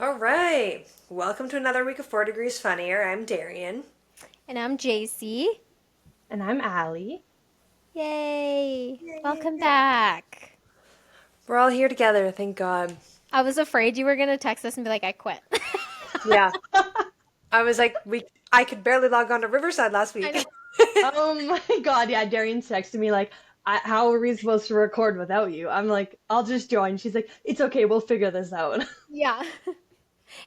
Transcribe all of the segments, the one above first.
All right. Welcome to another week of 4 Degrees Funnier. I'm Darrien. And I'm Jaycee. And I'm Allie. Yay! Yay, yay, Welcome yay. back. We're all here together, thank God. I was afraid you were gonna text us and be like, I quit. Yeah. I was like, I could barely log on to Riverside last I week. know. Oh my God, yeah, Darrien texted me like, how are we supposed to record without you? I'm like, I'll just join. She's like, it's okay, we'll figure this out. Yeah.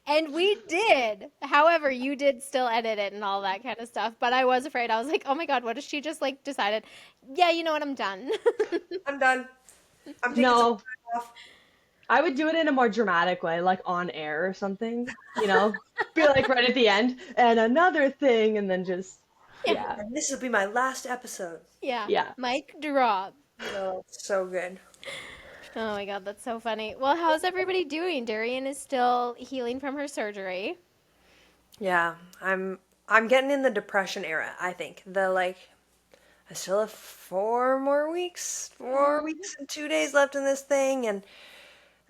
And we did. However, you did still edit it and all that kind of stuff. But I was afraid. I was like, oh my God, what if she just like decided, yeah, you know what, I'm done. I'm done. I'm taking some No, time off. I would do it in a more dramatic way, like on air or something, you know? Be like right at the end, and another thing, and then just, Yeah. yeah, And this will be my last episode. Yeah. yeah. Mic drop. Oh, it's so good. Oh my God, that's so funny. Well, how's everybody doing? Darien is still healing from her surgery. Yeah, I'm getting in the depression era, I think. I still have 4 more weeks, four Mm. weeks and 2 days left in this thing,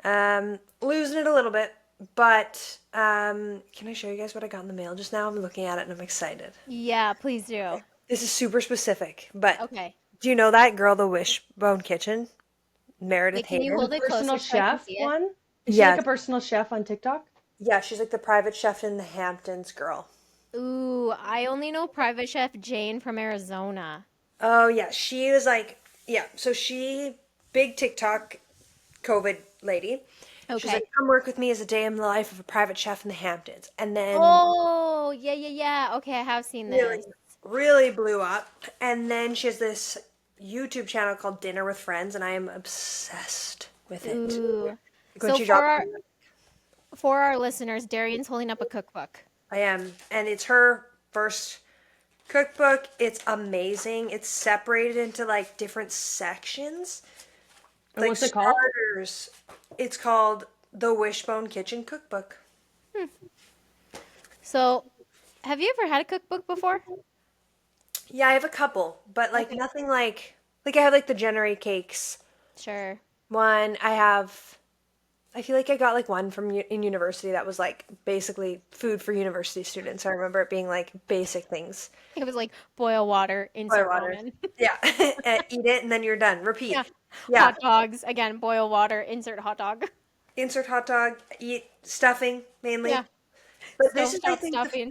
and losing it a little bit. But can I show you guys what I got in the mail just now? I'm looking at it and I'm excited. Yeah, please do. This is super specific, but Okay. do you know that girl, the Wishbone Kitchen, Meredith Wait, can you The Hayden? hold it personal closer so I can chef see it? one? Is she like Yeah, a personal chef on TikTok? yeah, she's like the private chef in the Hamptons girl. Ooh, I only know Private Chef Jane from Arizona. Oh yeah, she was like, yeah, so she, big TikTok COVID lady. She's like, Okay. come work with me as a day in the life of a private chef in the Hamptons. And then Oh, yeah, yeah, yeah. Okay, I have seen really, this. really blew up. And then she has this YouTube channel called Dinner with Friends, and I am obsessed with it. Ooh. Like when So she for drops, our listeners, Darian's holding up a cookbook. I am, and it's her first cookbook. It's amazing. It's separated into like different sections, And like what's it called? starters. It's called the Wishbone Kitchen Cookbook. So, have you ever had a cookbook before? Yeah, I have a couple, but like Okay. nothing like I have like the Generate Cakes Sure. one. I feel like I got like one from in university that was like basically food for university students. I remember it being like basic things. It was like boil water, Boil insert water. ramen. Yeah. And eat it and then you're done. Yeah. Repeat. Yeah. Hot dogs, again, boil water, insert hot dog. Insert hot dog, eat stuffing Yeah. mainly. But this is I Stovetop think stuffing.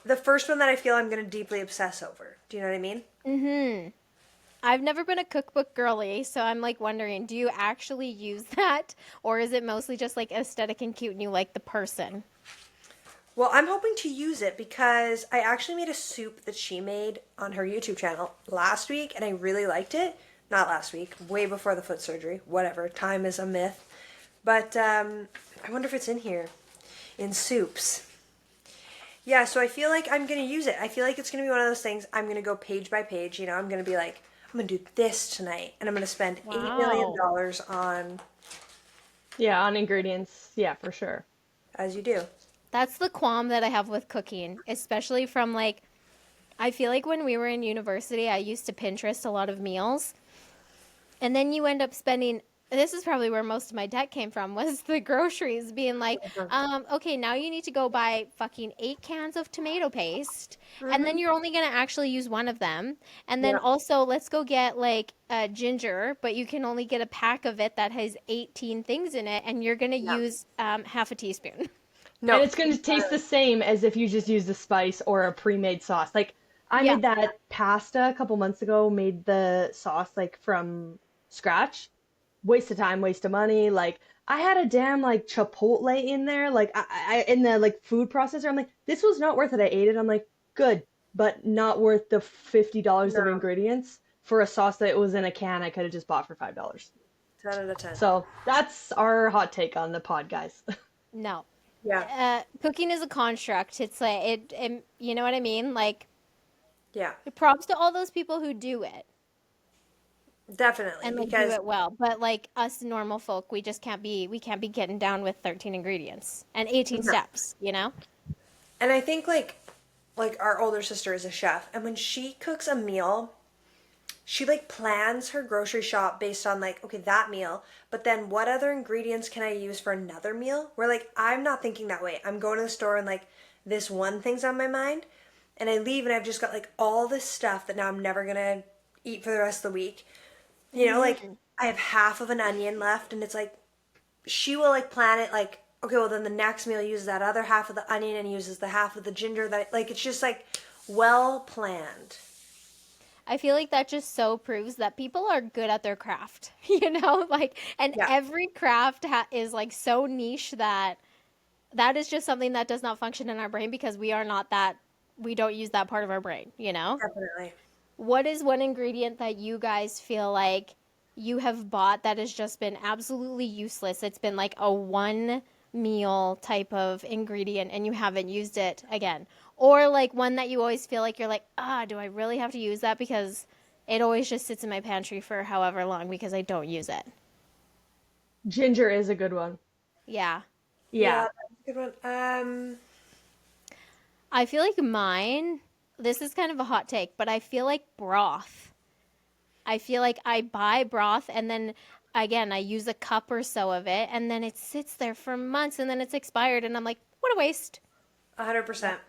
the first one that I feel I'm going to deeply obsess over. Do you know what I mean? Mm-hmm. I've never been a cookbook girly, so I'm like wondering, do you actually use that? Or is it mostly just like aesthetic and cute and you like the person? Well, I'm hoping to use it because I actually made a soup that she made on her YouTube channel last week and I really liked it. Not last week, way before the foot surgery. Whatever, time is a myth. But I wonder if it's in here in soups. Yeah, so I feel like I'm going to use it. I feel like it's going to be one of those things I'm going to go page by page. I'm going to be like, I'm going to do this tonight and I'm going to spend Wow. $8 million on, Yeah, on ingredients. Yeah, for sure. as you do. That's the qualm that I have with cooking, especially from like, I feel like when we were in university, I used to Pinterest a lot of meals. And then you end up spending, this is probably where most of my debt came from, was the groceries being like, okay, now you need to go buy fucking 8 cans of tomato paste, and then Mm-hmm. you're only gonna actually use one of them. And then Yeah. also, let's go get like ginger, but you can only get a pack of it that has 18 things in it, and you're gonna Yeah. use half a teaspoon. And No. it's going to taste the same as if you just used a spice or a pre-made sauce. Like I Yeah. made that pasta a couple months ago, made the sauce like from scratch. Waste of time, waste of money. Like I had a damn like chipotle in there, like I in the like food processor. I'm like, this was not worth it. I ate it. I'm like, good, but not worth the $50 of No. ingredients for a sauce that was in a can I could have just bought for $5. 10 out of 10. So that's our hot take on the pod, guys. No. Yeah. Cooking is a construct. It's like you know what I mean? Like Yeah. props to all those people who do it Definitely. and like do Because, it well. But like us normal folk, we can't be getting down with 13 ingredients and 18 no. steps, you know? And I think like our older sister is a chef, and when she cooks a meal, she like plans her grocery shop based on like, okay, that meal, but then what other ingredients can I use for another meal? Where like I'm not thinking that way. I'm going to the store and like this one thing's on my mind, and I leave and I've just got like all this stuff that now I'm never gonna eat for the rest of the week. You know, like I have half of an onion left, and it's like she will like plan it like, okay, well then the next meal uses that other half of the onion and uses the half of the ginger, that like it's just like well planned. I feel like that just so proves that people are good at their craft, you know? Like, and Yeah. every craft is like so niche that that is just something that does not function in our brain because we are not that, we don't use that part of our brain, you know? Definitely. What is one ingredient that you guys feel like you have bought that has just been absolutely useless? It's been like a one meal type of ingredient and you haven't used it again. Or like one that you always feel like you're like, do I really have to use that? Because it always just sits in my pantry for however long because I don't use it. Ginger is a good one. Yeah. Yeah, Yeah. that's a good one. I feel like mine, this is kind of a hot take, but I feel like broth. I feel like I buy broth and then again, I use a cup or so of it and then it sits there for months and then it's expired and I'm like, what a waste. 100%.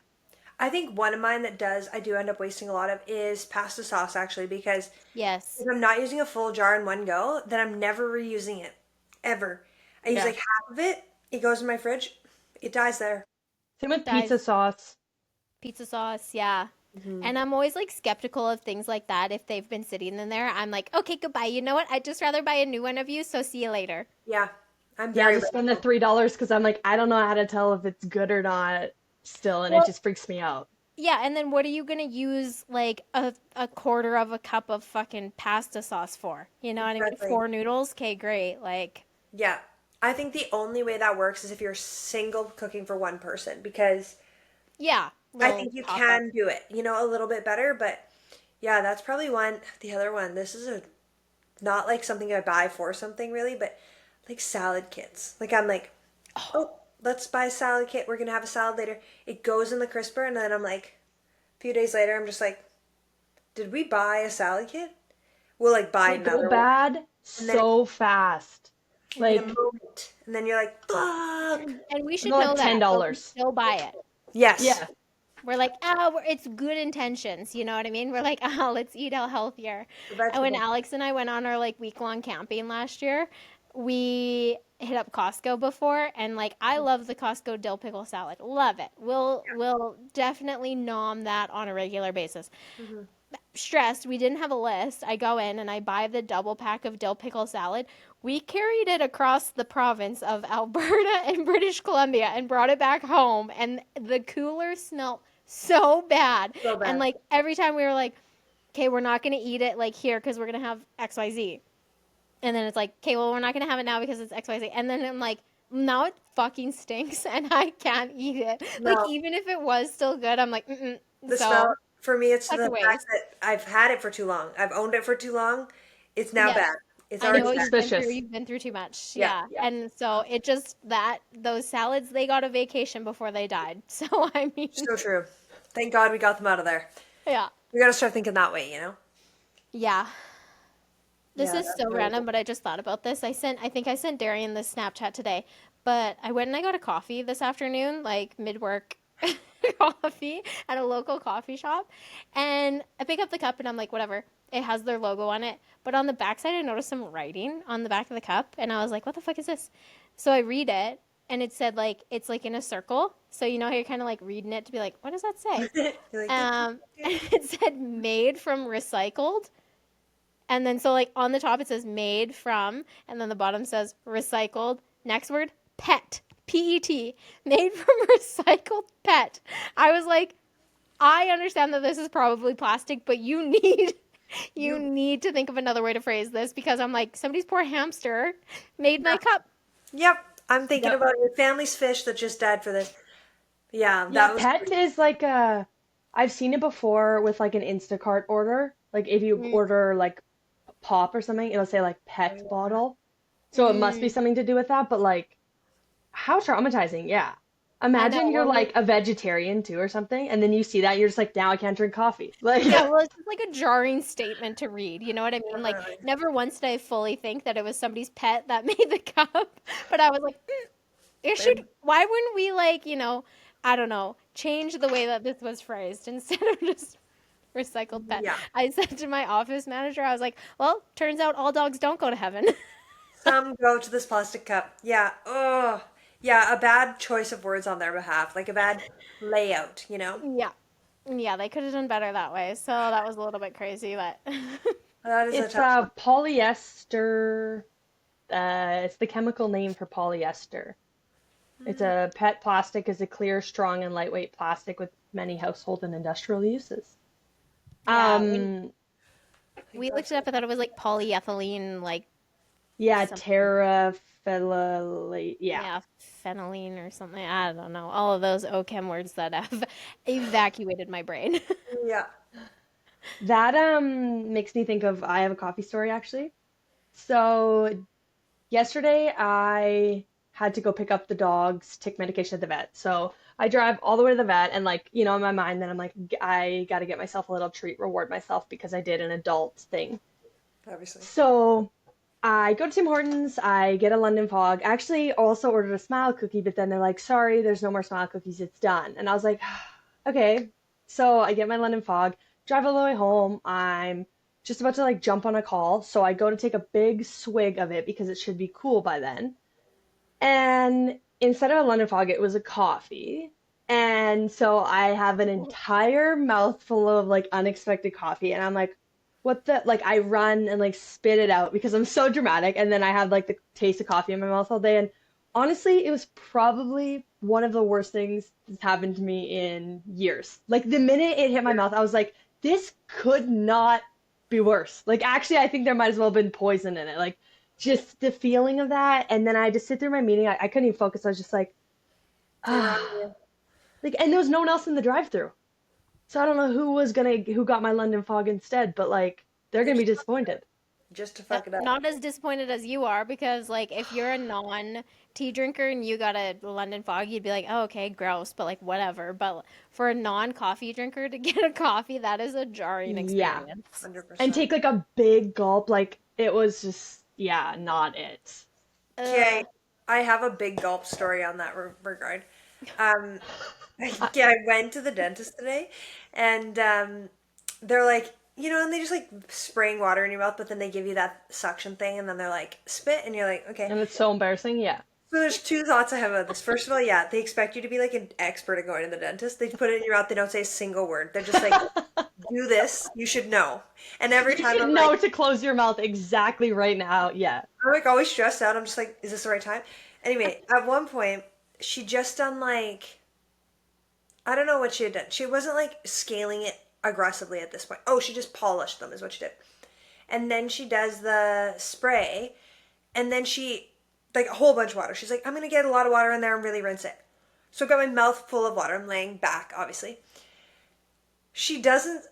I think one of mine that I do end up wasting a lot of is pasta sauce actually, because Yes. if I'm not using a full jar in one go, then I'm never reusing it ever. I use Yeah. like half of it, it goes in my fridge, it dies there. Same with pizza Dies. sauce. Pizza sauce, yeah. And I'm always like skeptical of things like that. If they've been sitting in there, I'm like, okay, goodbye. You know what? I'd just rather buy a new one of you. So see you later. Yeah, I'm Yeah, I'll very just spend the $3 because I'm like, I don't know how to tell if it's good or not still, and it Well, just freaks me out. yeah. And then what are you going to use like a quarter of a cup of fucking pasta sauce for? You know what I mean? exactly. 4 noodles? Okay, great. Like, Yeah. I think the only way that works is if you're single cooking for one person, because yeah, I little think you pop up. can do it, a little bit better, but yeah, that's probably one. The other one, this is a not like something I buy for something really, but like salad kits. Like I'm like, oh, let's buy a salad kit. We're gonna have a salad later. It goes in the crisper, and then I'm like, a few days later, I'm just like, did we buy a salad kit? We'll like buy They go another one, bad and then so fast. in a Like, moment, and then you're like, fuck. And we they're should like know that, but we $10. still buy it. Yes, Yeah. We're like, it's good intentions. You know what I mean? We're like, let's eat out healthier. the And when vegetable. Alex and I went on our like week-long camping last year, we hit up Costco before, and like I love the Costco dill pickle salad. Love it. We'll definitely nom that on a regular basis. Hmm. Stressed, we didn't have a list. I go in and I buy the double pack of dill pickle salad. We carried it across the province of Alberta and British Columbia and brought it back home, and the cooler smelled so bad. So And bad. like every time we were like, okay, we're not going to eat it like here because we're going to have XYZ. And then it's like, okay, well, we're not going to have it now because it's XYZ. And then I'm like, now it fucking stinks and I can't eat it. Like, No, even if it was still good, I'm like, mm-mm. the So smell for me, it's that's a the fact waste. that I've had it for too long. I've owned it for too long. It's now Yes. bad. It's I know already It's what bad. you've been through. suspicious. You've been through too much. Yeah. Yeah. And so it just that those salads, they got a vacation before they died. So I mean, So true. Thank God we got them out of there. yeah. We got to start thinking that way. Yeah. This Yeah, is that's so really random, cool. but I just thought about this. I think I sent Darrien this Snapchat today, but I went and I got a coffee this afternoon, like mid-work coffee at a local coffee shop. And I pick up the cup and I'm like, whatever. It has their logo on it. But on the backside, I noticed some writing on the back of the cup. And I was like, what the fuck is this? So I read it and it said like, it's like in a circle. So you know how you're kind of like reading it to be like, what does that say? You're like, It said made from recycled. And then so like on the top it says made from, and then the bottom says recycled. Next word, pet. PET. Made from recycled pet. I was like, I understand that this is probably plastic, but you need you you, need to think of another way to phrase this because I'm like, somebody's poor hamster made my cup. yep. I'm thinking Yep. about your family's fish that just died for this. Yeah, Yeah, that was. pet is like I've seen it before with like an Instacart order. Like if you Mm, order like pop or something, it'll say like pet bottle. So it must be mm. something to do with that, but like how traumatizing. Yeah. I know. Imagine you're Well, like a vegetarian too or something, and then you see that you're just like, now I can't drink coffee. Like, yeah, well, it's just like a jarring statement to read. You know what I mean? Like, Definitely. never once did I fully think that it was somebody's pet that made the cup, but I was like, it should. Why wouldn't we like, I don't know, change the way that this was phrased instead of just recycled pet? Yeah. I said to my office manager, I was like, well, turns out all dogs don't go to heaven. Some go to this plastic cup. Yeah. Oh, yeah. A bad choice of words on their behalf, like a bad layout. You know. Yeah. Yeah, they could have done better that way. So that was a little bit crazy, but That is a it's tough one. polyester. It's the chemical name for polyester. It's a PET plastic is a clear, strong, and lightweight plastic with many household and industrial uses. yeah, when Um, I think we looked that's it up, I thought it was like polyethylene, like yeah, something. terephthalate. Yeah, Yeah, phenylene or something. I don't know. All of those OChem words that have evacuated my brain. yeah. that makes me think of I have a coffee story actually. So yesterday I had to go pick up the dog's tick medication at the vet. So I drive all the way to the vet and like, in my mind then I'm like I got to get myself a little treat, reward myself because I did an adult thing. Obviously. So I go to Tim Hortons, I get a London Fog. I actually also ordered a smile cookie, but then they're like, sorry, there's no more smile cookies, it's done. And I was like, okay. So I get my London Fog, drive all the way home. I'm just about to like jump on a call. So I go to take a big swig of it because it should be cool by then. And instead of a London Fog, it was a coffee. And so I have an entire mouthful of like unexpected coffee. And I'm like, what the? Like, I run and like spit it out because I'm so dramatic. And then I have like the taste of coffee in my mouth all day. And honestly, it was probably one of the worst things that's happened to me in years. Like, the minute it hit my mouth, I was like, this could not be worse. Like, actually, I think there might as well have been poison in it. Like, just the feeling of that. And then I just sit through my meeting. I couldn't even focus. I was just like, Good on ah. you. Like, and there was no one else in the drive-through. So I don't know who got my London Fog instead, but like, they're You gonna be just, disappointed. just to Yep, fuck it up. not as disappointed as you are because, like, if you're a non-tea drinker and you got a London Fog, you'd be like, oh, okay, gross, but like, whatever. But for a non-coffee drinker to get a coffee, that is a jarring Yeah. experience. And 100%. take like a big gulp, like it was just, yeah, not it. Okay, Uh, I have a big gulp story on that regard. Um, yeah, I went to the dentist today, and they're like, and they just like spraying water in your mouth, but then they give you that suction thing, and then they're like, spit, and you're like, okay. And it's so embarrassing, yeah. So there's two thoughts I have about this. First of all, yeah, they expect you to be like an expert at going to the dentist. They put it in your mouth, they don't say a single word. They're just like, do this, you should know. And every You time should know to close your mouth exactly right now. Yeah. I'm like always stressed out. I'm just like, is this the right time? Anyway, at one point, she just done like, I don't know what she had done. She wasn't like scaling it aggressively at this point. Oh, she just polished them, is what she did. And then she does the spray, and then she, like a whole bunch of water. She's like, I'm gonna get a lot of water in there and really rinse it. So I got my mouth full of water. I'm laying back, obviously. She doesn't.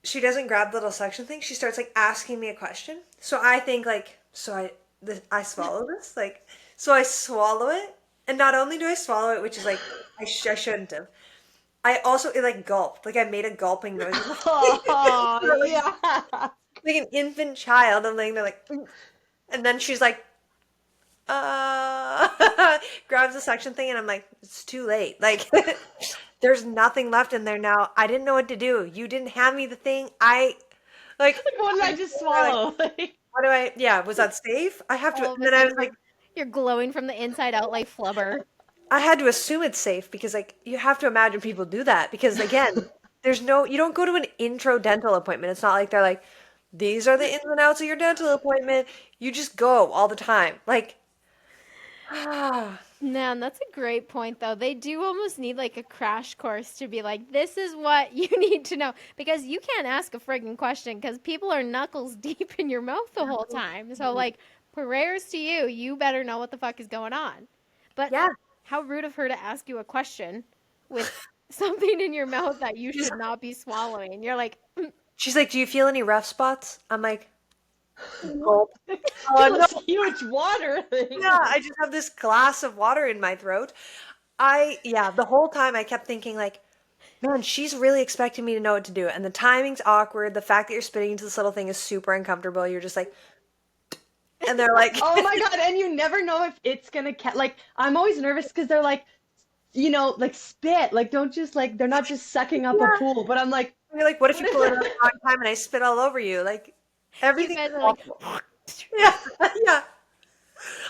She doesn't grab the little suction thing. She starts like asking me a question. So I think like, I swallow this like, so I swallow it, and not only do I swallow it, which is like I shouldn't have. I also it like gulped. Like I made a gulping noise. Oh, like, yeah. like an infant child. I'm laying there like, "Mm." And then she's like, grabs the suction thing, and I'm like, it's too late. Like, there's nothing left in there now. I didn't know what to do. You didn't hand me the thing. Like, Like, what did I just like, swallow? what do I? Yeah, was that safe? I have to. all of And a then I was sudden, like, you're glowing from the inside out like flubber. I had to assume it's safe because like you have to imagine people do that because again, you don't go to an intro dental appointment. It's not like they're like, these are the ins and outs of your dental appointment. You just go all the time. Like, ah, Man, that's a great point, though. They do almost need like a crash course to be like, this is what you need to know. Because you can't ask a friggin' question because people are knuckles deep in your mouth the whole time. So, like, prayers to you, you better know what the fuck is going on. But yeah. how rude of her to ask you a question with something in your mouth that you She's, should not be swallowing. And you're like, she's like, do you feel any rough spots? I'm like, What? gulp. Oh Fill no. this huge water thing. Yeah, I just have this glass of water in my throat. Yeah, the whole time I kept thinking like, man, she's really expecting me to know what to do. And the timing's awkward. The fact that you're spitting into this little thing is super uncomfortable. You're just like, and they're like, Oh my God, and you never know if it's gonna like I'm always nervous because they're like, like spit, like don't just like they're not just sucking up a yeah. pool, but I'm like, You're like, what if what you if pull it out at the wrong time and I spit all over you? Like, You everything's guys are like, awful. Yeah, yeah.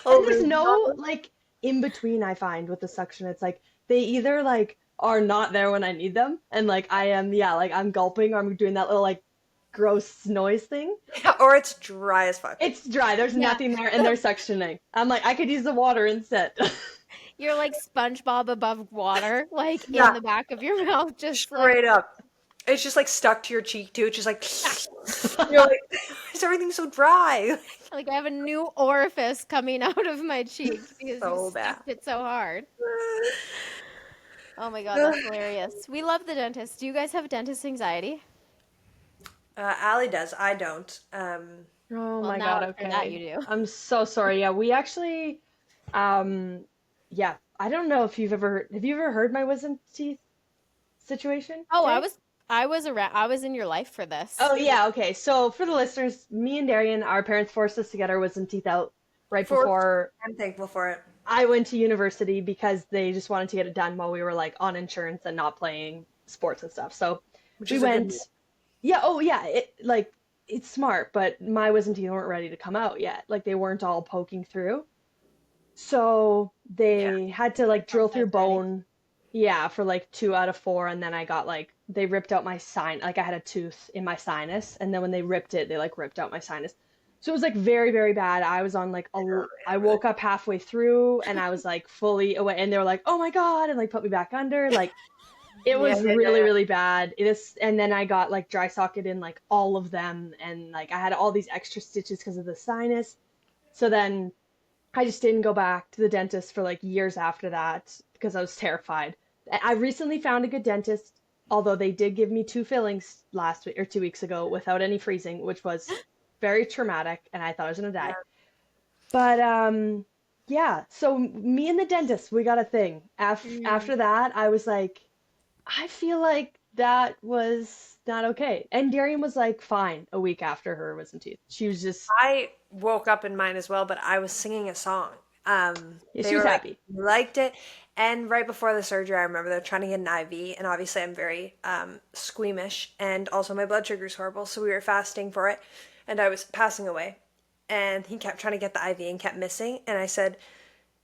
and Oh, there's there's no no. like in between I find with the suction. It's like they either like are not there when I need them, and like I am, yeah, like I'm gulping or I'm doing that little like gross noise thing. Or it's dry as fuck. It's dry, there's yeah, nothing there, and they're suctioning. I'm like, I could use the water instead. you're like SpongeBob above water, like in Yeah, the back of your mouth, just like straight up. It's just like stuck to your cheek too. It's just like, you're like, is everything so dry? like I have a new orifice coming out of my cheek because you So bad. stuffed it so hard. Oh my God, that's hilarious. We love the dentist. Do you guys have dentist anxiety? Allie does. I don't. Oh Well, my now God, after that okay. you do. I'm so sorry. Yeah, we actually, um, yeah, I don't know if have you ever heard my wisdom teeth situation, Oh, Jay? I was in your life for this. Oh yeah, okay. So for the listeners, me and Darrien, our parents forced us to get our wisdom teeth out right For before I'm thankful for it. I went to university because they just wanted to get it done while we were like on insurance and not playing sports and stuff. So Which we is a good went, move. yeah, oh yeah, it's smart, but my wisdom teeth weren't ready to come out yet. Like they weren't all poking through. So Yeah. they had to like drill through That's ready. bone, yeah, for like 2 out of 4, and then I got like they ripped out my like I had a tooth in my sinus, and then when they ripped it, they like ripped out my sinus. So it was like very, very bad. I was on like I woke up halfway through and I was like fully away, and they were like, "Oh my God," and like put me back under. Like it Yeah, was yeah, really, yeah, really bad. It is, and then I got like dry socket in like all of them, and like I had all these extra stitches because of the sinus. So then I just didn't go back to the dentist for like years after that because I was terrified. I recently found a good dentist, although they did give me 2 fillings last week or 2 weeks ago without any freezing, which was very traumatic, and I thought I was gonna die. yeah. But yeah. So me and the dentist, we got a thing. Mm. After that, I was like, I feel like that was not okay. And Darien was like fine a week after her wisdom teeth. She was just, I woke up in mine as well, but I was singing a song. yeah, she They was were like, happy. liked it. And right before the surgery, I remember they're trying to get an IV, and obviously I'm very squeamish, and also my blood sugar is horrible, so we were fasting for it, and I was passing away. And he kept trying to get the IV and kept missing, and I said,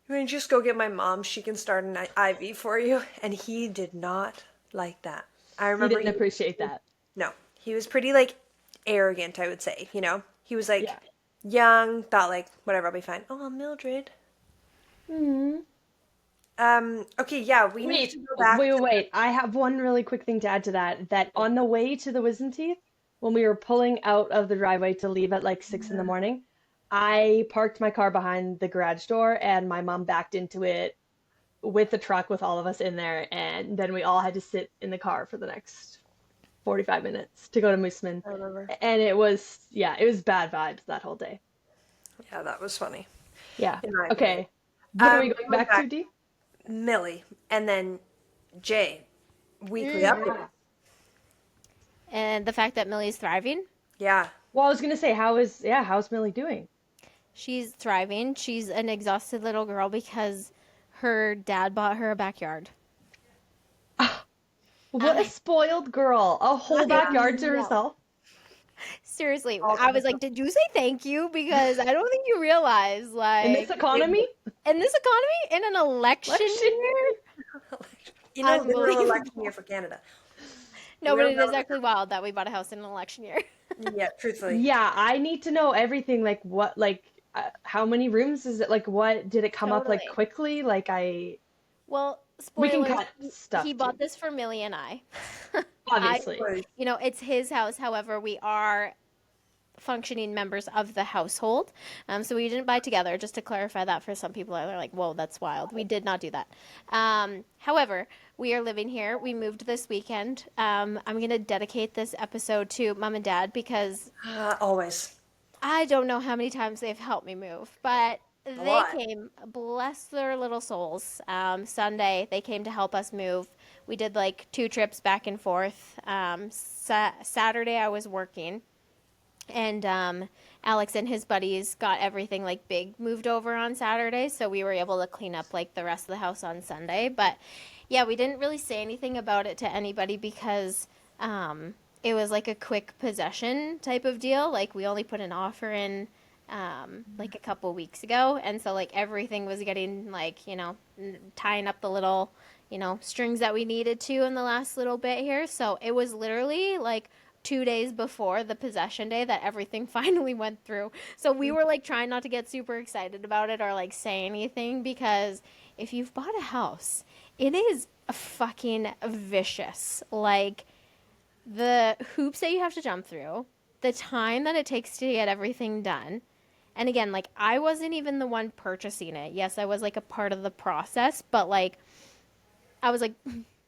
"You want to just go get my mom? She can start an IV for you." And he did not like that. I He remember didn't he appreciate that. no, he was pretty like arrogant, I would say, you know? He was like Yeah. young, thought like, whatever, I'll be fine. Oh, Mildred. Hmm. Okay, yeah, we need to Wait, go back wait, wait, to wait. I have one really quick thing to add to that. That on the way to the wisdom teeth, when we were pulling out of the driveway to leave at like 6 in the morning, I parked my car behind the garage door and my mom backed into it with the truck with all of us in there. And then we all had to sit in the car for the next 45 minutes to go to Mooseman. I remember. And it was, yeah, it was bad vibes that whole day. Yeah, that was funny, Yeah. in my opinion. Okay. What are we going Going back to, back, D? Millie, and then Jay, weekly Mm. update. And the fact that Millie's thriving, Yeah. Well, I was gonna say, how's Millie doing? she's thriving. She's an exhausted little girl because her dad bought her a backyard. What a I, spoiled girl. A whole I backyard to know. herself. Seriously, All I to was like, myself. did you say thank you? Because I don't think you realize, In this like, economy? in this economy, in an election Election year, In a literal election year unbelievable. for Canada. No, We but don't it know. is actually wild that we bought a house in an election year. Yeah, truthfully. Yeah, I need to know everything. Like, what, like, how many rooms is it? Like, what did it come up like Totally. quickly? Like, Well, we can spoilers, cut he stuff too, bought this for Millie and I. I, obviously. it's his house. However, we are functioning members of the household. So we didn't buy together, just to clarify that for some people are like, whoa, that's wild. We did not do that. However, we are living here. We moved this weekend. I'm going to dedicate this episode to mom and dad because Always. I don't know how many times they've helped me move, but A They lot. came, bless their little souls. Sunday, they came to help us move. We did like 2 trips back and forth. Saturday, I was working, and Alex and his buddies got everything like big moved over on Saturday, so we were able to clean up like the rest of the house on Sunday. But yeah, we didn't really say anything about it to anybody because it was like a quick possession type of deal. Like we only put an offer in like a couple weeks ago, and so like everything was getting like tying up the little strings that we needed to in the last little bit here. So it was literally like 2 days before the possession day that everything finally went through. So we were like trying not to get super excited about it or like say anything because if you've bought a house, it is fucking vicious. Like the hoops that you have to jump through, the time that it takes to get everything done. And again, like I wasn't even the one purchasing it. Yes, I was like a part of the process, but like I was like,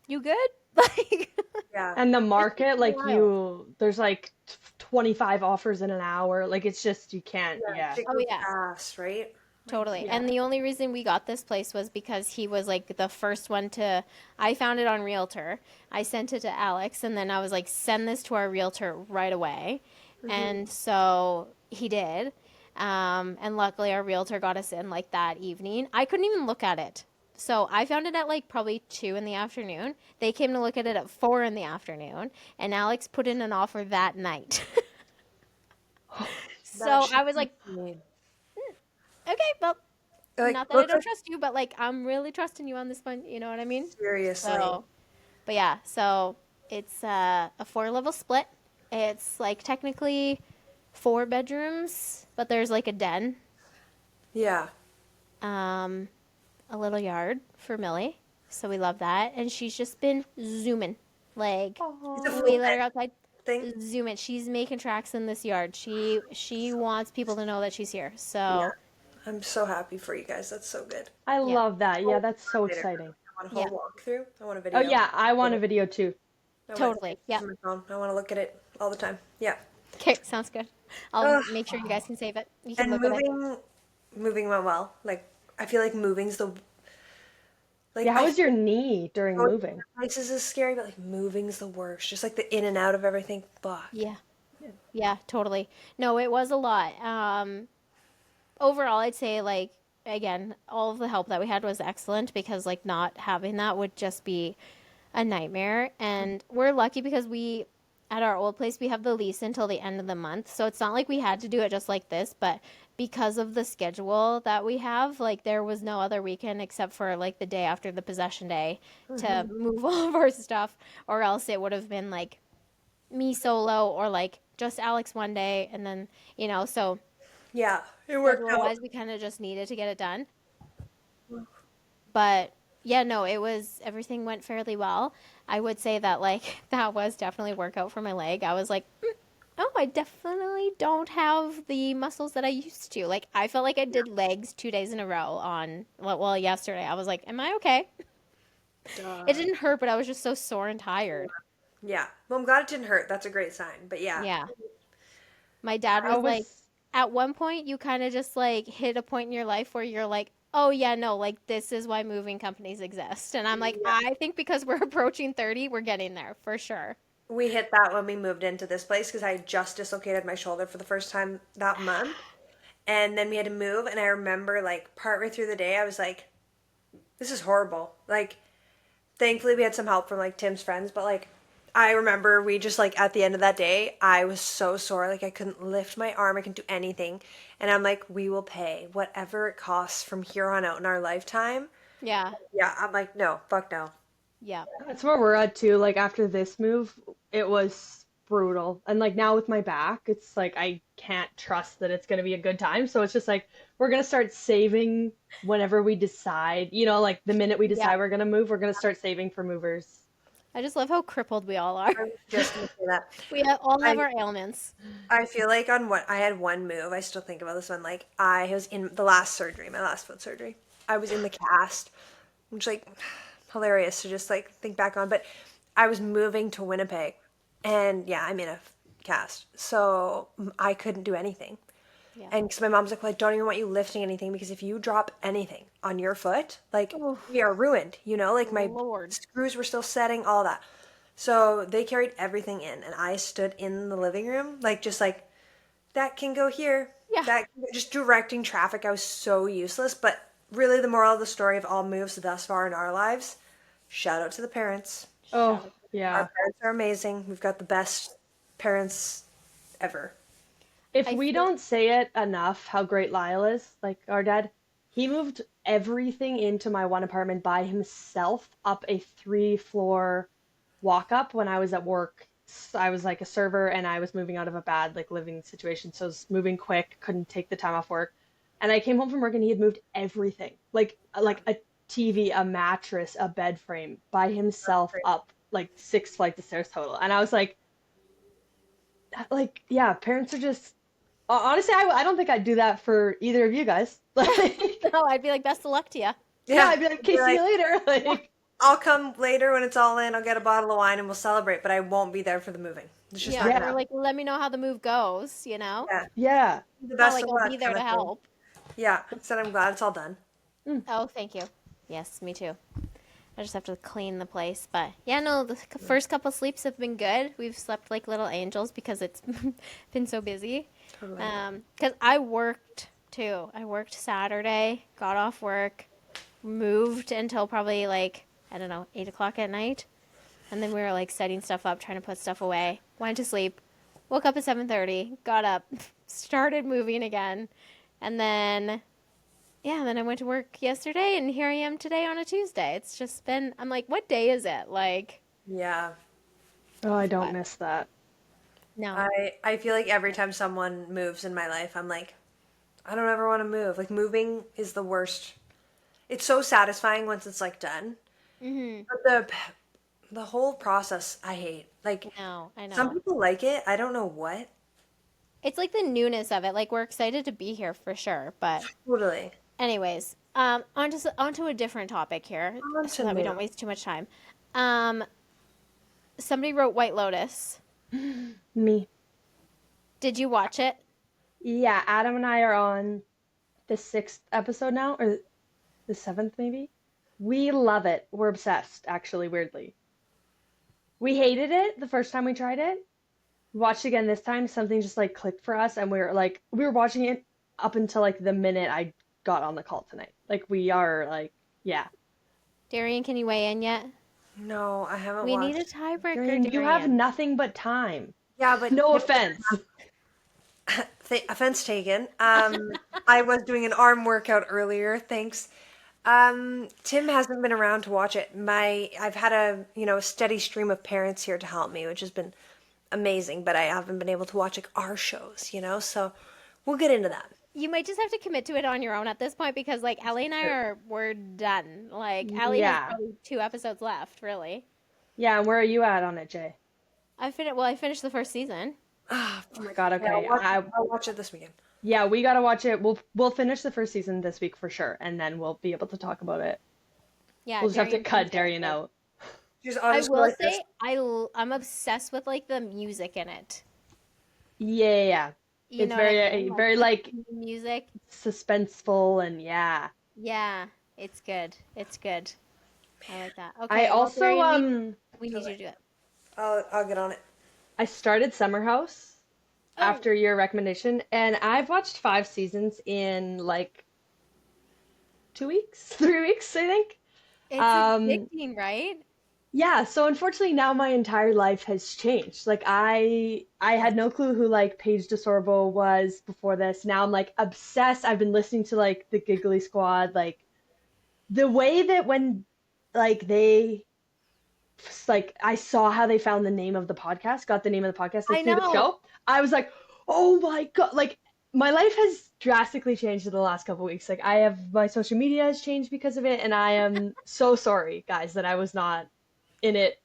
"You good?" Like Yeah. And the it's just market, like wild. there's like 25 offers in an hour. Like it's just, you can't, Yeah. yeah. Shit Oh goes yeah. fast, right? Like, Totally. Yeah. And the only reason we got this place was because he was like the first one to. I found it on Realtor. I sent it to Alex, and then I was like, send this to our Realtor right away. And so he did. And luckily, our Realtor got us in like that evening. I couldn't even look at it. So I found it at like probably 2 in the afternoon. They came to look at it at 4 in the afternoon. And Alex put in an offer that night. that So shit I was is like, insane. okay, well, Like, not that I looks don't like trust you, but like I'm really trusting you on this one. You know what I mean? seriously. So, but yeah, so it's a 4 level split. It's like technically 4 bedrooms, but there's like a den, Yeah. um, a little yard for Millie. So we love that, and she's just been zooming. Like It's a Oh. we full let bed her outside, thing. zoom it. She's making tracks in this yard. She wants people to know that she's here. Yeah. So I'm so happy for you guys. That's so good. I yeah, love that. Yeah, Oh, that's so later. exciting. I want a yeah, whole walkthrough. I want a Oh video. yeah, I want a video too. I want totally. pictures Yeah. on my phone. I want to look at it all the time. Yeah. Okay, sounds good. I'll Ugh. make sure you guys can save it. You can And look at it. moving went well. Like I feel like moving's the like Yeah, how I was your knee during going to moving? places is scary, but like moving's the worst. Just like the in and out of everything. Fuck. Yeah, yeah, totally. No, it was a lot. Overall, I'd say like again, all of the help that we had was excellent because like not having that would just be a nightmare. And we're lucky because we at our old place we have the lease until the end of the month. So it's not like we had to do it just like this, but because of the schedule that we have, like there was no other weekend except for like the day after the possession day to move all of our stuff, or else it would have been like me solo or like just Alex one day and then, so Yeah, it worked schedule out. wise we kind of just needed to get it done. But yeah, no, it was everything went fairly well. I would say that like that was definitely a workout for my leg. I was like, oh, I definitely don't have the muscles that I used to. Like I felt like I did legs 2 days in a row on well yesterday. I was like, am I okay? It God. didn't hurt, but I was just so sore and tired. Yeah. Well, I'm glad it didn't hurt. That's a great sign. But yeah. Yeah. My dad I was like, was at one point you kind of just like hit a point in your life where you're like, oh yeah, no, like this is why moving companies exist. And I'm like, Yeah. I think because we're approaching 30, we're getting there for sure. We hit that when we moved into this place because I just dislocated my shoulder for the first time that month. And then we had to move. And I remember, like, partway through the day, I was like, this is horrible. Like, thankfully, we had some help from, like, Tim's friends. But, like, I remember we just, like, at the end of that day, I was so sore. Like, I couldn't lift my arm. I couldn't do anything. And I'm like, we will pay whatever it costs from here on out in our lifetime. Yeah. Yeah, I'm like, no, fuck no. Yeah. That's where we're at too. Like after this move, it was brutal. And like now with my back, it's like I can't trust that it's gonna be a good time. So it's just like we're gonna start saving whenever we decide. Like the minute we Yeah. decide we're gonna move, we're gonna start saving for movers. I just love how crippled we all are. I was just gonna say that. All have I our ailments. I feel like on what I had one move, I still think about this one. Like I was in the last surgery, my last foot surgery. I was in the cast, which like hilarious to just like think back on. But I was moving to Winnipeg, and yeah, I'm in a cast, so I couldn't do anything. Yeah. And because my mom's like, well, I don't even want you lifting anything because if you drop anything on your foot, like Oh, we are ruined, like my Lord. screws were still setting, all that. So they carried everything in and I stood in the living room, like just like that can go here. Yeah. That just directing traffic. I was so useless, but really the moral of the story of all moves thus far in our lives, shout out to the parents. Oh, Shout. yeah. Our parents are amazing. We've got the best parents ever. If I we feel don't say it enough how great Lyle is, like our dad, he moved everything into my one apartment by himself up a 3-floor walk up when I was at work. I was like a server and I was moving out of a bad like living situation, so I was moving quick, couldn't take the time off work. And I came home from work and he had moved everything, like a TV, a mattress, a bed frame by himself up like 6 flights of stairs total. And I was like, yeah, parents are just honestly, I don't think I'd do that for either of you guys. Like, No, I'd be like, best of luck to you. yeah, I'd be like, okay, Be see like, you later. Like, I'll come later when it's all in. I'll get a bottle of wine and we'll celebrate, but I won't be there for the moving. It's just Yeah. not yeah, gonna Or happen. like, let me know how the move goes, Yeah. yeah. The Not best like of I'll be luck there kind to of thing. help. Yeah. Said I'm glad it's all done. Oh, thank you. Yes, me too. I just have to clean the place. But yeah, no, the first couple sleeps have been good. We've slept like little angels because it's been so busy. Totally. Because I worked too. I worked Saturday, got off work, moved until probably like, I don't know, 8 o'clock at night. And then we were like setting stuff up, trying to put stuff away. Went to sleep, woke up at 7:30, got up, started moving again. And then yeah, then I went to work yesterday, and here I am today on a Tuesday. It's just been, I'm like, what day is it? Like, Yeah. Oh, I don't but miss that. no. I feel like every time someone moves in my life, I'm like, I don't ever want to move. Like moving is the worst. It's so satisfying once it's like done. Mm-hmm. But the whole process I hate. Like No, I some know. people like it. I don't know what. It's like the newness of it. Like, we're excited to be here for sure. But, Totally. anyways, onto a different topic here On so to that we new. don't waste too much time. Um, somebody wrote White Lotus. Me. Did you watch it? Yeah, Adam and I are on the 6th episode now, or the 7th maybe. We love it. We're obsessed, actually, weirdly. We hated it the first time we tried it. We watched it again this time. Something just like clicked for us, and we were watching it up until like the minute I got on the call tonight. Like we are like, yeah. Darrien, can you weigh in yet? No, I haven't We need a watched. tiebreaker, You have Darrien. nothing but time. Yeah, but No offense. offense taken. I was doing an arm workout earlier. Thanks. Tim hasn't been around to watch it. I've had a steady stream of parents here to help me, which has been amazing. But I haven't been able to watch like our shows. So we'll get into that. You might just have to commit to it on your own at this point because, like, Allie and we're done. Like, Allie has Yeah. probably 2 episodes left, really. Yeah, and where are you at on it, Jay? I finished the first season. Ah, Oh my God, yeah, okay. I'll watch it this weekend. Yeah, we gotta watch it. We'll finish the first season this week for sure, and then we'll be able to talk about it. Yeah, We'll just have to Darien cut finished Darien it. out. Just I honestly will like this. say I'm obsessed with like the music in it. Yeah. You It's know what I very mean? very the like music. suspenseful and yeah. Yeah, it's good. It's good. I like that. I Okay, well, also Darien, we need you to do it. I'll get on it. I started Summer House Oh, after your recommendation, and I've watched 5 seasons in like 2 weeks, 3 weeks, I think. it's Um, addicting, right? yeah, so unfortunately now my entire life has changed. Like I had no clue who like Paige DeSorbo was before this. Now I'm like obsessed. I've been listening to like the Giggly Squad, like the way that when like they like I saw how they found the name of the podcast, got the name of the podcast I like through the know. show. I was like, "Oh my God." Like my life has drastically changed in the last couple weeks. Like I have my social media has changed because of it, and I am so sorry, guys, that I was not in it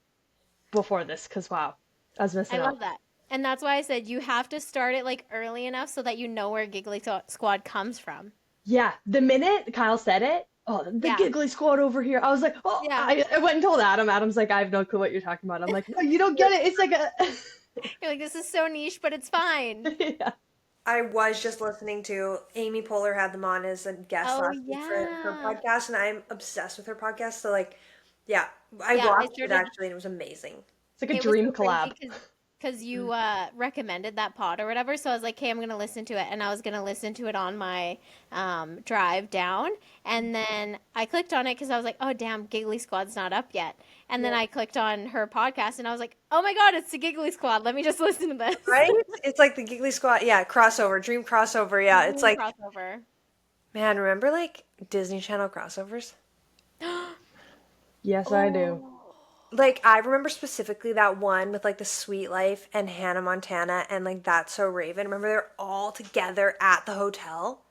before this because wow, I was I missing love out. that. And that's why I said you have to start it like early enough so that you know where Squad comes from. Yeah, the minute Kyle said it, oh, the Yeah. Giggly Squad over here. I was like, oh, Yeah. I went and told Adam. Adam's like, I have no clue what you're talking about. I'm like, no, you don't get it. It's like a You're like, this is so niche, but it's fine. yeah. I was just listening to Amy Poehler had them on as a guest Oh last week for her yeah. podcast, and I'm obsessed with her podcast. So like, yeah, I Yeah, I watched it started. actually, and it was amazing. It's like a It was dream so collab. crazy because you recommended that pod or whatever. So I was like, "Hey, I'm gonna listen to it," and I was gonna listen to it on my drive down. And then I clicked on it because I was like, "Oh damn, Giggly Squad's not up yet." And then Yeah. I clicked on her podcast, and I was like, "Oh my god, it's the Giggly Squad. Let me just listen to this." Right? It's like the Giggly Squad, yeah, crossover, dream crossover, yeah. It's Dream like, crossover. man, remember like Disney Channel crossovers? Yes, I do. Oh. Like I remember specifically that one with like the Sweet Life and Hannah Montana and like That's So Raven. Remember they're all together at the hotel?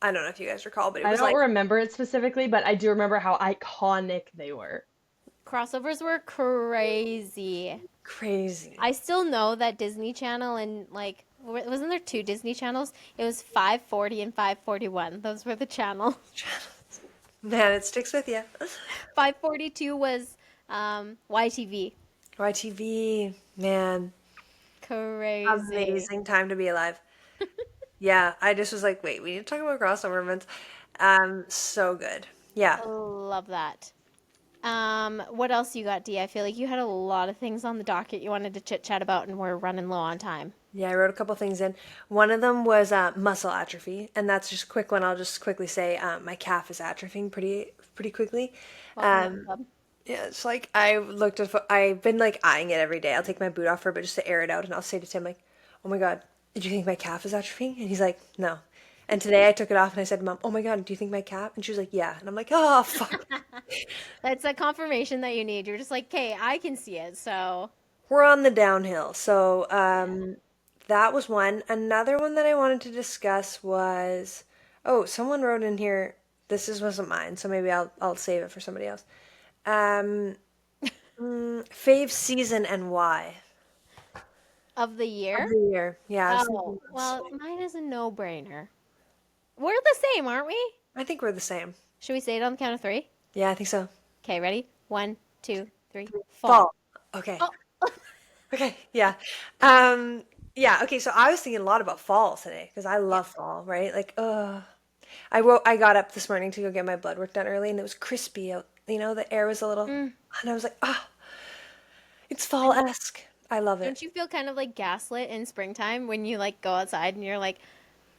I don't know if you guys recall, but it I was don't like remember it specifically, but I do remember how iconic they were. Crossovers were crazy. crazy. I still know that Disney Channel and like wasn't there two Disney channels? It was 540 and 541. Those were the channels. Man, it sticks with you. 542 was YTV. YTV, man, Crazy. amazing time to be alive. Yeah, I just was like, wait, we need to talk about crossover events. So good. Yeah. Love that. What else you got, D? I feel like you had a lot of things on the docket you wanted to chit chat about, and we're running low on time. Yeah, I wrote a couple things in. One of them was muscle atrophy, and that's just a quick one. I'll just quickly say my calf is atrophying pretty quickly. Welcome to the Um, club. yeah, it's like I looked at. I've been like eyeing it every day. I'll take my boot off for a bit just to air it out, and I'll say to Tim like, "Oh my God, did you think my calf is atrophying?" And he's like, "No." And today I took it off and I said, "Mom, oh my God, do you think my calf?" And she was like, "Yeah." And I'm like, "Oh fuck, That's a confirmation that you need. You're just like, okay, I can see it, so we're on the downhill." So yeah. that was one. Another one that I wanted to discuss was, oh, someone wrote in here. Wasn't mine, so maybe I'll save it for somebody else. Um, fave season and why Of the of year? the year? Yeah, I was thinking Oh, this. well, mine is a no-brainer. We're the same, aren't we? I think we're the same. Should we say it on the count of three? Yeah, I think so. Okay, ready? One, two, three. Fall. Fall. Okay. Oh, Okay. Yeah. Um. Yeah. Okay. So I was thinking a lot about fall today because I yeah. love fall. Right. Like, I got up this morning to go get my blood work done early, and it was crispy out. The air was a little, Mm. and I was like, it's And fall-esque. I love it. don't you feel kind of like gaslit in springtime when you like go outside and you're like,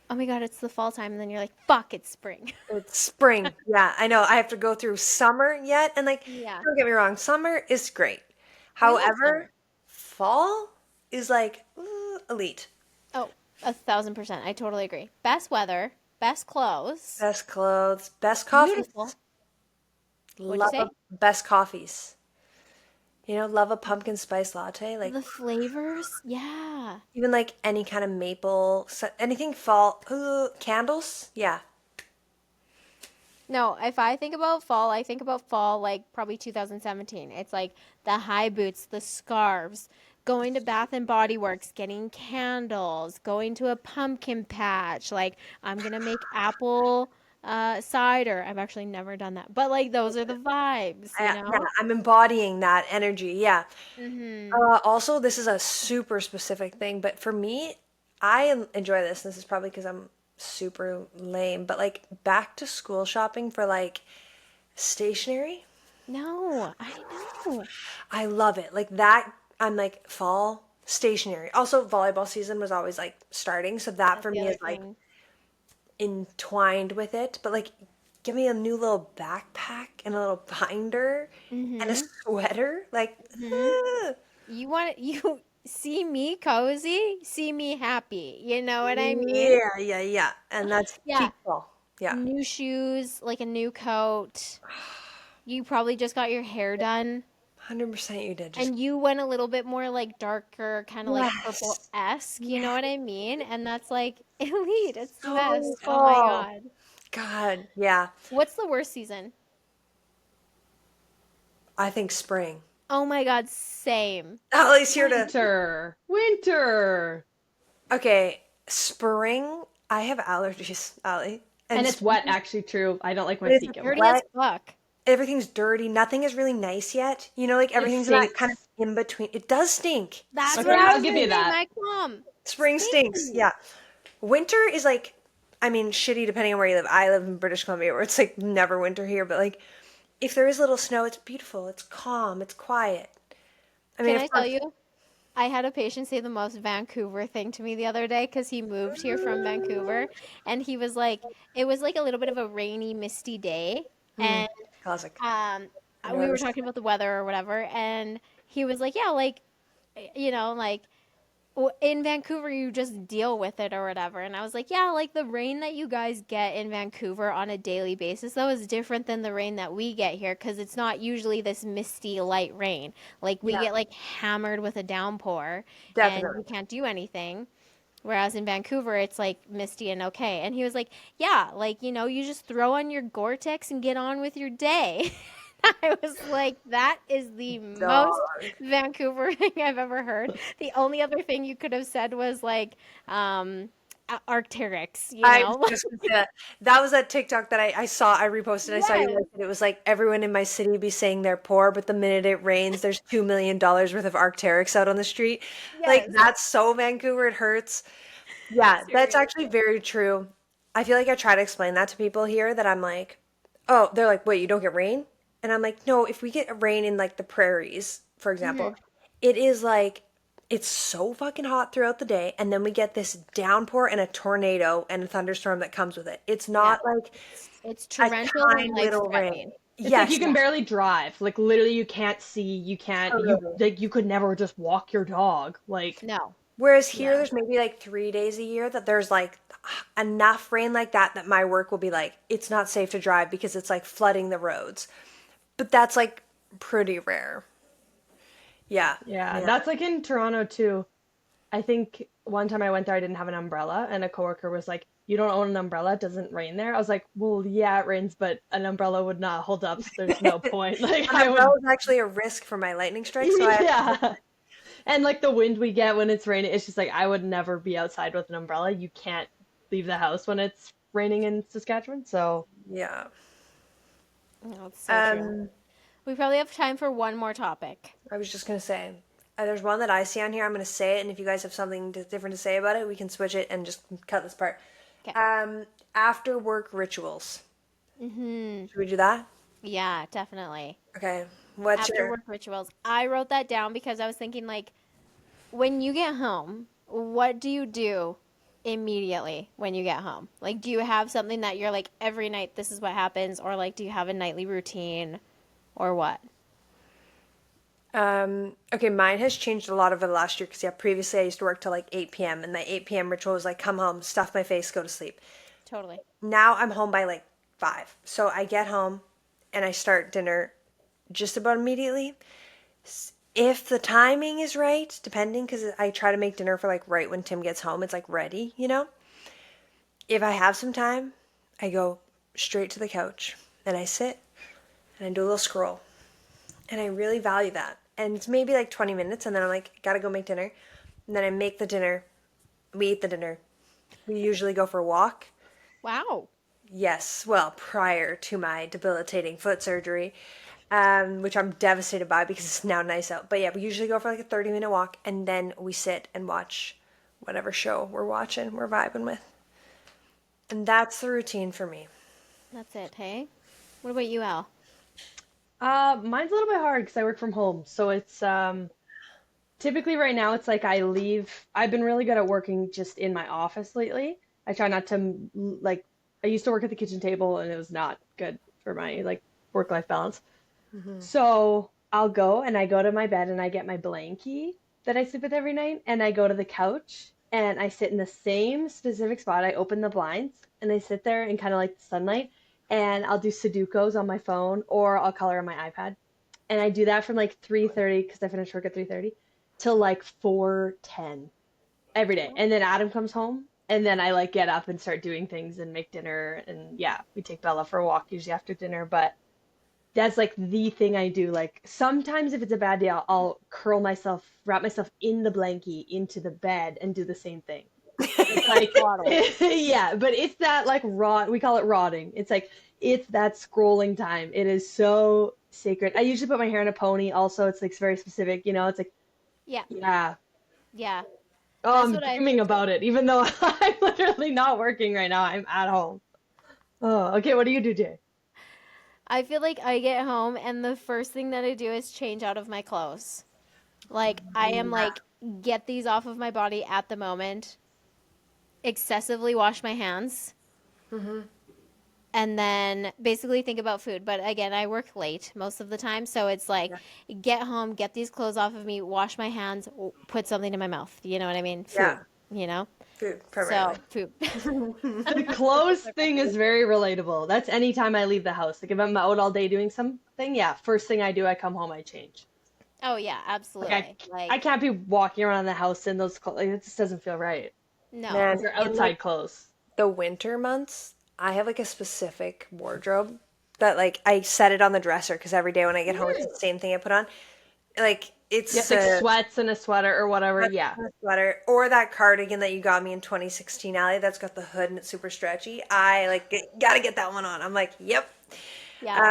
oh my God, it's the fall time, and then you're like, fuck, it's spring. It's spring. Yeah, I know. I have to go through summer yet, and like, Yeah, don't get me wrong, summer is great. we love However, summer. fall is like elite. Oh, 1,000%. I totally agree. Best weather, best clothes, Best clothes, best beautiful. coffees. What'd you Love say? best coffees. Love a pumpkin spice latte. Like The flavors? Yeah. even like any kind of maple, anything fall. Candles. Yeah. No, if I think about fall, I think about fall like probably 2017. It's like the high boots, the scarves, going to Bath and Body Works, getting candles, going to a pumpkin patch. Like I'm gonna make apple cider. I've actually never done that, but like those are the vibes, you Yeah, know? I'm embodying that energy. Yeah. Mm-hmm. Also, this is a super specific thing, but for me, I enjoy this. This is probably because I'm super lame, but like back to school shopping for like stationery, No, I know. I love it. Like that, I'm like fall stationery. Also, volleyball season was always like starting, so that That's for the me other is like thing. entwined with it. But like, give me a new little backpack and a little binder and a Mm-hmm. sweater. Like, Mm-hmm. You want you see me cozy, see me happy. You know what I mean? yeah. And that's Yeah. peak fall. Yeah. New shoes, like a new coat. You probably just got your hair done. 100% you did. Just And you went a little bit more like darker, kind of like yes. purple-esque, you know Yes. what I mean? And that's like elite. It's the So best. Oh my fall. God. God, yeah. What's the worst season? I think spring. Oh my God, same. Allie's here to. Winter. Winter. Okay, spring. I have allergies, Allie. And And it's wet, actually, true. I don't like my it's feet get Dirty wet. as wet. fuck. Everything's dirty. Nothing is really nice yet. Like It everything's in that kind of stinks. in between. It does stink. That's Okay, what I I'll was give gonna you say, that. my mom. Spring stinks. Stinky. Yeah. Winter is like, I mean, shitty depending on where you live. I live in British Columbia where it's like never winter here, but like if there is little snow, it's beautiful. It's calm. It's quiet. I mean, Can of I tell course. you? I had a patient say the most Vancouver thing to me the other day because he moved here from Vancouver, and he was like, it was like a little bit of a rainy, misty day, Hmm, and classic. um, I know we were this. talking about the weather or whatever, and he was like, yeah, like, like in Vancouver, you just deal with it or whatever. And I was like, yeah, like the rain that you guys get in Vancouver on a daily basis, that was different than the rain that we get here because it's not usually this misty light rain. Like we Yeah, get like hammered with a downpour and definitely. you can't do anything. Whereas in Vancouver, it's like misty and okay. And he was like, yeah, like, you just throw on your Gore-Tex and get on with your day. I was like, that is the most Dog. Vancouver thing I've ever heard. The only other thing you could have said was like, Arcteryx, I was just gonna say that. That was that TikTok that I saw. I reposted. I saw you Yes, liked it. It was like everyone in my city be saying they're poor, but the minute it rains, there's $2 million worth of Arc'teryx out on the street. Like yes, that's so Vancouver. It hurts. Yeah, that's actually seriously. very true. I feel like I try to explain that to people here that I'm like, oh, they're like, wait, you don't get rain? And I'm like, no, if we get rain in like the prairies, for example, Hmm. it is like, it's so fucking hot throughout the day. And then we get this downpour and a tornado and a thunderstorm that comes with it. It's Yeah, not like it's a torrential and kind little rain. life-threatening. It's like you Yes, can barely drive. Like literally you can't see, you totally. like you could never just walk your dog. Like No, Whereas here, yeah, there's maybe like 3 days a year that there's like enough rain like that that my work will be like, it's not safe to drive because it's like flooding the roads. But that's like pretty rare. Yeah. yeah, Yeah. that's like in Toronto too. I think one time I went there, I didn't have an umbrella, and a coworker was like, "You don't own an umbrella? It doesn't rain there?" I was like, "Well, yeah, it rains, but an umbrella would not hold up, so there's no point." Like An I umbrella would, is actually a risk for my lightning strike, so I have to. yeah. And like the wind we get when it's raining, it's just like I would never be outside with an umbrella. You can't leave the house when it's raining in Saskatchewan. So, Yeah. no, it's so true. Um, We probably have time for one more topic. I was just gonna say, there's one that I see on here. I'm gonna say it, and if you guys have something different to say about it, we can switch it and just cut this part. Okay. After work rituals. Mm-hmm. Should we do that? Yeah, definitely. Okay. What's After your? work rituals. I wrote that down because I was thinking, like, when you get home, what do you do immediately when you get home? Like, do you have something that you're like, every night this is what happens? Or, like, do you have a nightly routine or what? Okay, mine has changed a lot over the last year because yeah, previously I used to work till like 8 p.m. and my 8 p.m. ritual was like come home, stuff my face, go to sleep. Totally. Now I'm home by like 5. So I get home and I start dinner just about immediately. If the timing is right, depending, because I try to make dinner for like right when Tim gets home, it's like ready, you know? If I have some time, I go straight to the couch and I sit and I do a little scroll. And I really value that. And it's maybe like 20 minutes, and then I'm like, gotta go make dinner. And then I make the dinner. We eat the dinner. We usually go for a walk. Wow. Yes, well, prior to my debilitating foot surgery, which I'm devastated by because it's now nice out. But yeah, we usually go for like a 30-minute walk, and then we sit and watch whatever show we're watching, we're vibing with. And that's the routine for me. That's it, hey? What about you, Al? mine's a little bit hard because I work from home. So it's typically right now it's like I leave. I've been really good at working just in my office lately. I try not to like I used to work at the kitchen table and it was not good for my like work-life balance. Hmm. So I'll go and I go to my bed and I get my blankie that I sleep with every night and I go to the couch and I sit in the same specific spot. I open the blinds and I sit there and kind of like the sunlight and I'll do Sudokus on my phone or I'll color on my iPad. And I do that from like 3:30 because I finish work at 3:30 till like 4:10 every day. And then Adam comes home and then I like get up and start doing things and make dinner and yeah, we take Bella for a walk usually after dinner, but that's like the thing I do. Like sometimes if it's a bad day, I'll curl myself, wrap myself in the blankie into the bed and do the same thing. It's like, Waddle. yeah, but it's that like rot. We call it rotting. It's like it's that scrolling time. It is so sacred. I usually put my hair in a pony. Also, it's like very specific. You know, it's like Yeah, yeah, yeah. Oh, That's I'm what I dreaming about it, even though I'm literally not working right now. I'm at home. Oh, okay. What do you do, Jay? I feel like I get home and the first thing that I do is change out of my clothes. Like I am like get these off of my body at the moment. Excessively wash my hands. And then basically think about food. But again, I work late most of the time, so it's like Yeah. get home, get these clothes off of me, wash my hands, put something in my mouth. You know what I mean? Yeah. Food, you know? Food, So, primarily. food. The clothes thing is very relatable. That's anytime I leave the house. Like if I'm out all day doing something, yeah, first thing I do, I come home, I change. Oh yeah, Like absolutely. I Like can't be walking around the house in those clothes. Like, it just doesn't feel right. no. Like Man, they're in like outside clothes. the winter months, I have like a specific wardrobe that like I set it on the dresser because every day when I get home, it's the same thing I put on. Like Yeah, it's like a sweats and a sweater or whatever. Yeah. sweater or that cardigan that you got me in 2016, Allie. That's got the hood and it's super stretchy. I like gotta get that one on. I'm like, yep. Yeah.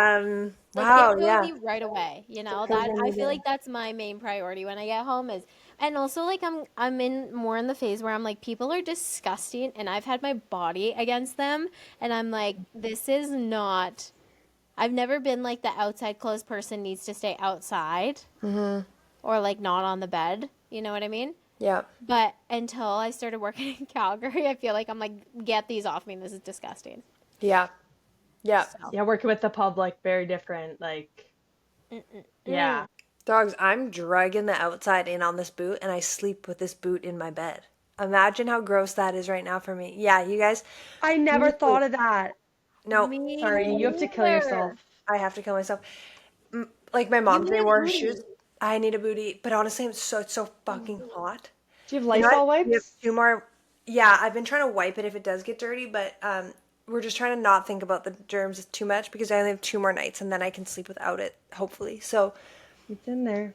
Like Wow, get yeah. cozy right away. You know, Because that then I you feel do. like that's my main priority when I get home is and also like I'm in more in the phase where I'm like people are disgusting and I've had my body against them and I'm like this is not I've never been like the outside clothes person needs to stay outside or like not on the bed. You know what I mean? Yeah, But until I started working in Calgary, I feel like I'm like get these off me. This is disgusting. yeah, yeah. So, Yeah, working with the public, very different. Like, yeah. mm. Dogs, I'm dragging the outside in on this boot and I sleep with this boot in my bed. Imagine how gross that is right now for me. Yeah, you guys. I never thought of that. No, Me Sorry, you have to kill neither. yourself. I have to kill myself. Like my You mom today need a wore her booty. shoes. I need a booty, but honestly, it's so fucking hot. Do you have You know what? Lysol We have wipes? 2 more. Yeah, I've been trying to wipe it if it does get dirty, but we're just trying to not think about the germs too much because I only have 2 more nights and then I can sleep without it, hopefully. So It's in there.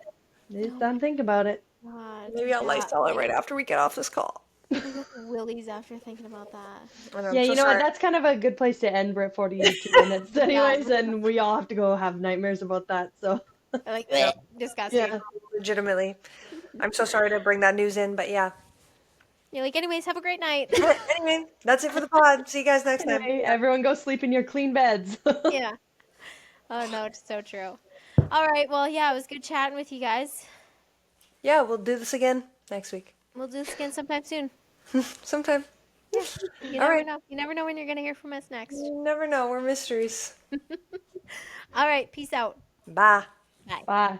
Just Oh my don't think about it. God. maybe I'll Yeah. Lysol it right after we get off this call. I get the willies after thinking about that. I know, I'm Yeah, so you know what? sorry. That's kind of a good place to end. We're at 42 minutes, Yeah. anyways, and we all have to go have nightmares about that. So, Like, Yeah, disgusting. yeah. legitimately. I'm so sorry to bring that news in, but yeah. You're like, anyways, have a great night. Anyway, that's it for the pod. See you guys next time. Anyway, everyone go sleep in your clean beds. Yeah. Oh no, it's so true. All right. Well, yeah, it was good chatting with you guys. Yeah, we'll do this again next week. We'll do this again sometime soon. Sometime. Yeah. You All never right. know. You never know when you're gonna hear from us next. You never know. We're mysteries. All right. Peace out. Bye. Bye. Bye.